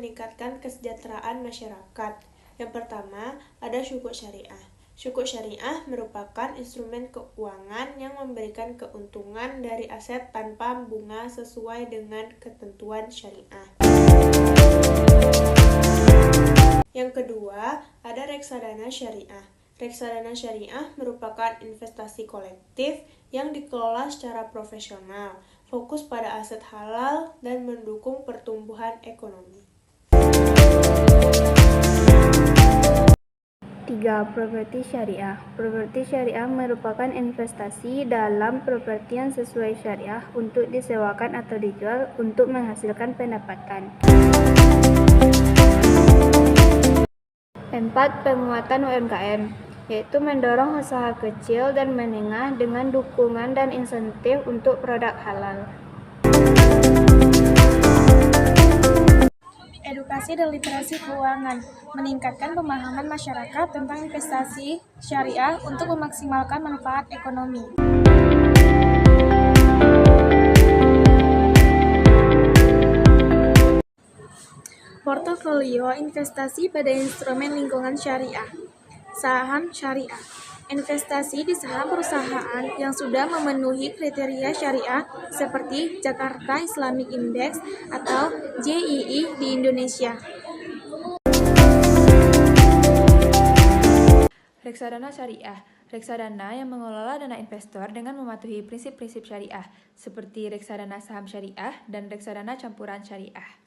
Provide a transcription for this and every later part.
meningkatkan kesejahteraan masyarakat. Yang pertama, ada syukuk syariah. Syukuk syariah merupakan instrumen keuangan yang memberikan keuntungan dari aset tanpa bunga sesuai dengan ketentuan syariah. Yang kedua, ada reksadana syariah. Reksadana syariah merupakan investasi kolektif yang dikelola secara profesional, fokus pada aset halal dan mendukung pertumbuhan ekonomi. 3. Properti syariah. Properti syariah merupakan investasi dalam properti yang sesuai syariah untuk disewakan atau dijual untuk menghasilkan pendapatan. 4. Penguatan UMKM, yaitu mendorong usaha kecil dan menengah dengan dukungan dan insentif untuk produk halal. Edukasi dan literasi keuangan, meningkatkan pemahaman masyarakat tentang investasi syariah untuk memaksimalkan manfaat ekonomi. Portofolio investasi pada instrumen lingkungan syariah. Saham syariah. Investasi di saham perusahaan yang sudah memenuhi kriteria syariah seperti Jakarta Islamic Index atau JII di Indonesia. Reksadana syariah. Reksadana yang mengelola dana investor dengan mematuhi prinsip-prinsip syariah, seperti reksadana saham syariah dan reksadana campuran syariah.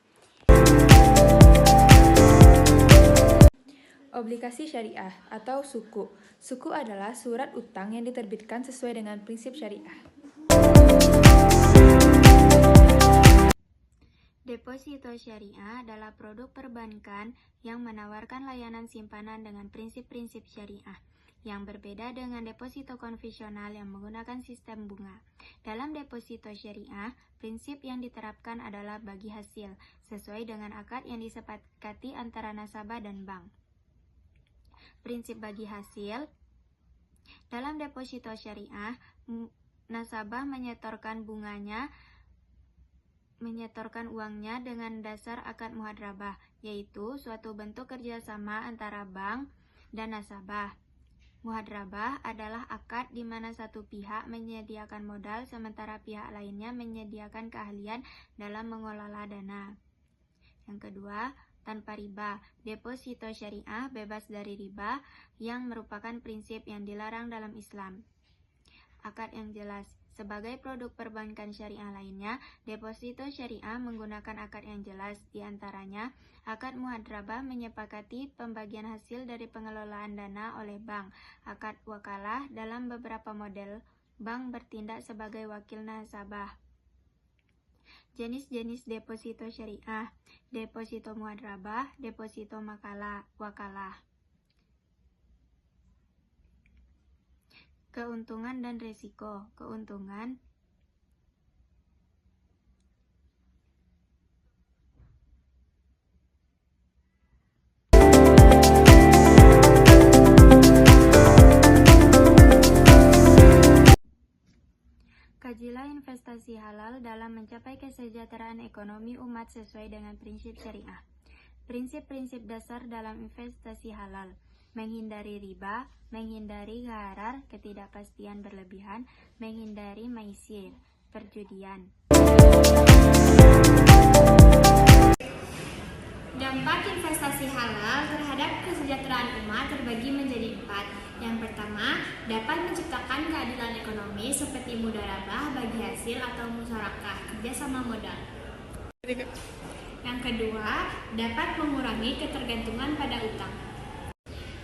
Obligasi syariah atau suku. Suku adalah surat utang yang diterbitkan sesuai dengan prinsip syariah. Deposito syariah adalah produk perbankan yang menawarkan layanan simpanan dengan prinsip-prinsip syariah, yang berbeda dengan deposito konvensional yang menggunakan sistem bunga. Dalam deposito syariah, prinsip yang diterapkan adalah bagi hasil, sesuai dengan akad yang disepakati antara nasabah dan bank. Prinsip bagi hasil. Dalam deposito syariah, nasabah menyetorkan uangnya dengan dasar akad muhadrabah, yaitu suatu bentuk kerjasama antara bank dan nasabah. Muhadrabah adalah akad di mana satu pihak menyediakan modal sementara pihak lainnya menyediakan keahlian dalam mengelola dana. Yang kedua, tanpa riba. Deposito syariah bebas dari riba yang merupakan prinsip yang dilarang dalam Islam. Akad yang jelas. Sebagai produk perbankan syariah lainnya, deposito syariah menggunakan akad yang jelas, di antaranya akad muhadrabah menyepakati pembagian hasil dari pengelolaan dana oleh bank. Akad wakalah dalam beberapa model, bank bertindak sebagai wakil nasabah. Jenis-jenis deposito syariah: deposito muhadrabah, deposito wakalah. Keuntungan dan risiko. Keuntungan. Kajilah investasi halal dalam mencapai kesejahteraan ekonomi umat sesuai dengan prinsip syariah. Prinsip-prinsip dasar dalam investasi halal: menghindari riba, menghindari gharar, ketidakpastian berlebihan, menghindari maisir, perjudian. Dampak investasi halal terhadap kesejahteraan umat terbagi menjadi 4. Yang pertama, dapat menciptakan keadilan ekonomi seperti mudharabah bagi hasil atau musyarakah kerjasama modal. Yang kedua, dapat mengurangi ketergantungan pada utang.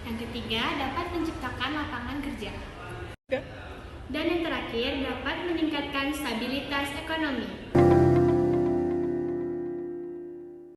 Yang ketiga, dapat menciptakan lapangan kerja. Dan yang terakhir, dapat meningkatkan stabilitas ekonomi.